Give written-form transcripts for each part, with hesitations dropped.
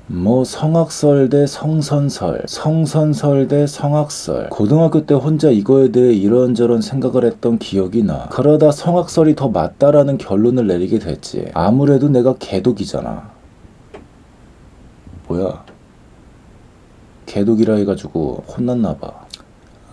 뭐 성악설 대 성선설, 성선설 대 성악설. 고등학교 때 혼자 이거에 대해 이런저런 생각을 했던 기억이 나. 그러다 성악설이 더 맞다라는 결론을 내리게 됐지. 아무래도 내가 개독이잖아. 뭐야? 개독이라 해가지고 혼났나봐.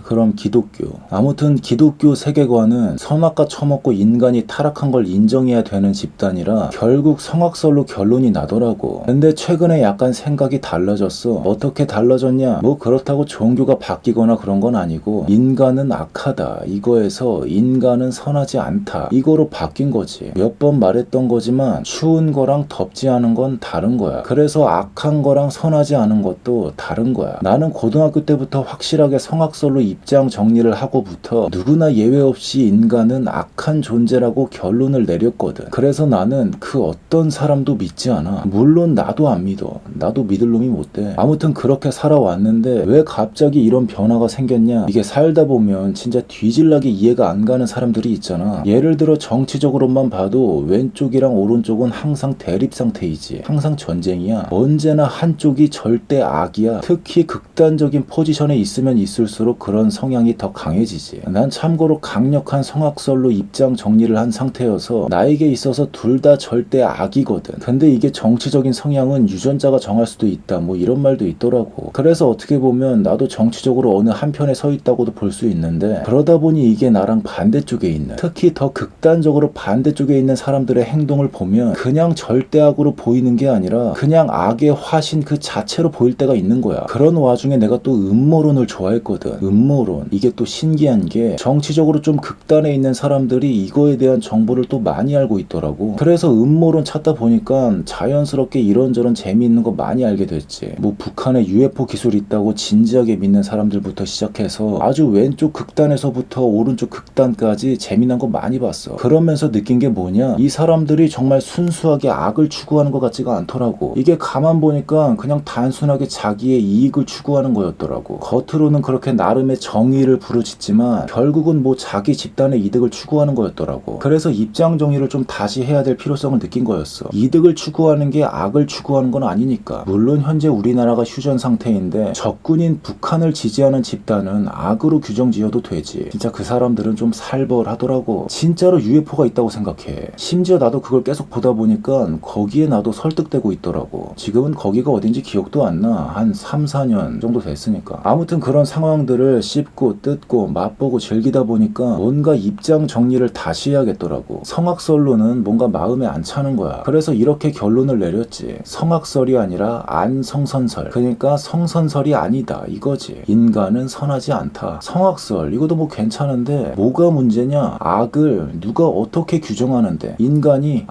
그럼 기독교. 아무튼 기독교 세계관은 선악과 처먹고 인간이 타락한 걸 인정해야 되는 집단이라 결국 성악설로 결론이 나더라고. 근데 최근에 약간 생각이 달라졌어. 어떻게 달라졌냐? 뭐 그렇다고 종교가 바뀌거나 그런 건 아니고 인간은 악하다 이거에서 인간은 선하지 않다 이거로 바뀐 거지. 몇 번 말했던 거지만 추운 거랑 덥지 않은 건 다른 거야. 그래서 악한 거랑 선하지 않은 것도 다른 거야. 나는 고등학교 때부터 확실하게 성악설로 입장 정리를 하고부터 누구나 예외 없이 인간은 악한 존재라고 결론을 내렸거든. 그래서 나는 그 어떤 사람도 믿지 않아. 물론 나도 안 믿어. 나도 믿을 놈이 못 돼. 아무튼 그렇게 살아왔는데 왜 갑자기 이런 변화가 생겼냐? 이게 살다 보면 진짜 뒤질나게 이해가 안 가는 사람들이 있잖아. 예를 들어 정치적으로만 봐도 왼쪽이랑 오른쪽은 항상 대립 상태이지. 항상 전쟁이야. 언제나 한쪽이 절대 악이야. 특히 극단적인 포지션에 있으면 있을수록 그런 성향이 더 강해지지. 난 참고로 강력한 성악설로 입장 정리를 한 상태여서 나에게 있어서 둘 다 절대 악이거든. 근데 이게 정치적인 성향은 유전자가 정할 수도 있다 뭐 이런 말도 있더라고. 그래서 어떻게 보면 나도 정치적으로 어느 한편에 서 있다고도 볼 수 있는데 그러다 보니 이게 나랑 반대쪽에 있는, 특히 더 극단적으로 반대쪽에 있는 사람들의 행동을 보면 그냥 절대악으로 보이는 게 아니라 그냥 악의 화신 그 자체로 보일 때가 있는 거야. 그런 와중에 내가 또 음모론을 좋아했거든. 음모론. 이게 또 신기한 게 정치적으로 좀 극단에 있는 사람들이 이거에 대한 정보를 또 많이 알고 있더라고. 그래서 음모론 찾다 보니까 자연스럽게 이런저런 재미있는 거 많이 알게 됐지. 뭐 북한에 UFO 기술이 있다고 진지하게 믿는 사람들부터 시작해서 아주 왼쪽 극단에서부터 오른쪽 극단까지 재미난 거 많이 봤어. 그러면서 느낀 게 뭐냐? 이 사람들이 정말 순수하게 악을 추구하는 것 같지가 않더라고. 이게 가만 보니까 그냥 단순하게 자기의 이익을 추구하는 거였더라고. 겉으로는 그렇게 나름의 정의를 부르짖지만 결국은 뭐 자기 집단의 이득을 추구하는 거였더라고. 그래서 입장 정리를 좀 다시 해야 될 필요성을 느낀 거였어. 이득을 추구하는 게 악을 추구하는 건 아니니까. 물론 현재 우리나라가 휴전 상태인데 적군인 북한을 지지하는 집단은 악으로 규정지어도 되지. 진짜 그 사람들은 좀 살벌하더라고. 진짜로 UFO가 있다고 생각해. 심지어 나도 그걸 계속 보다 보니까 거기에 나도 설득되고 있더라고. 지금은 거기가 어딘지 기억도 안 나. 한 3, 4년 정도 됐으니까. 아무튼 그런 상황들을 씹고 뜯고 맛보고 즐기다 보니까 뭔가 입장 정리를 다시 해야겠더라고. 성악설로는 뭔가 마음에 안 차는 거야. 그래서 이렇게 결론을 내렸지. 성악설이 아니라 안성선설. 그러니까 성선설이 아니다 이거지. 인간은 선하지 않다. 성악설 이것도 뭐 괜찮은데 뭐가 문제냐? 악을 누가 어떻게 규정하는데? 인간이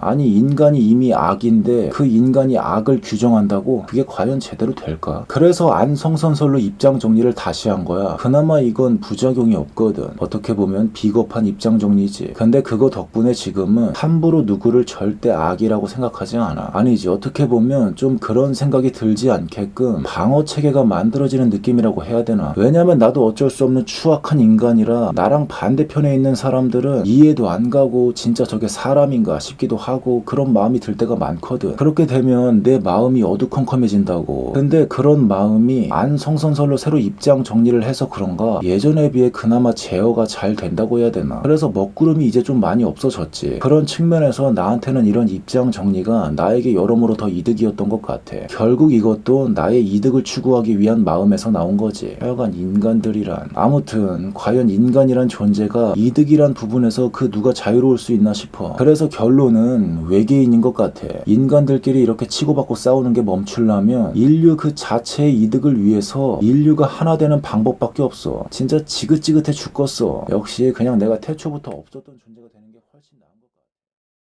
이미 악인데 그 인간이 악을 규정한다고? 그게 과연 제대로 될까? 그래서 안성선설로 입장 정리를 다시 한 거야. 그나마 이건 부작용이 없거든. 어떻게 보면 비겁한 입장 정리지. 근데 그거 덕분에 지금은 함부로 누구를 절대 악이라고 생각하지 않아. 아니지. 어떻게 보면 좀 그런 생각이 들지 않게끔 방어 체계가 만들어지는 느낌이라고 해야 되나. 왜냐면 나도 어쩔 수 없는 추악한 인간이라 나랑 반대편에 있는 사람들은 이해도 안 가고 진짜 저게 사람인가 싶기도 하고 그런 마음이 들 때가 많거든. 그렇게 되면 내 마음이 어두컴컴해진다고. 근데 그런 마음이 안성선설로 새로 입장 정리를 해서 그런가 예전에 비해 그나마 제어가 잘 된다고 해야 되나. 그래서 먹구름이 이제 좀 많이 없어졌지. 그런 측면에서 나한테는 이런 입장 정리가 나에게 여러모로 더 이득이었던 것 같아. 결국 이것도 나의 이득을 추구하기 위한 마음에서 나온 거지. 하여간 인간들이란. 아무튼 과연 인간이란 존재가 이득이란 부분에서 그 누가 자유로울 수 있나 싶어. 그래서 결론은 외계인인 것 같아. 인간들끼리 이렇게 치고받고 싸우는 게 멈추려면 인류 그 자체의 이득을 위해서 인류가 하나 되는 방법밖에 없어. 진짜 지긋지긋해 죽겠어. 역시 그냥 내가 태초부터 없었던 존재가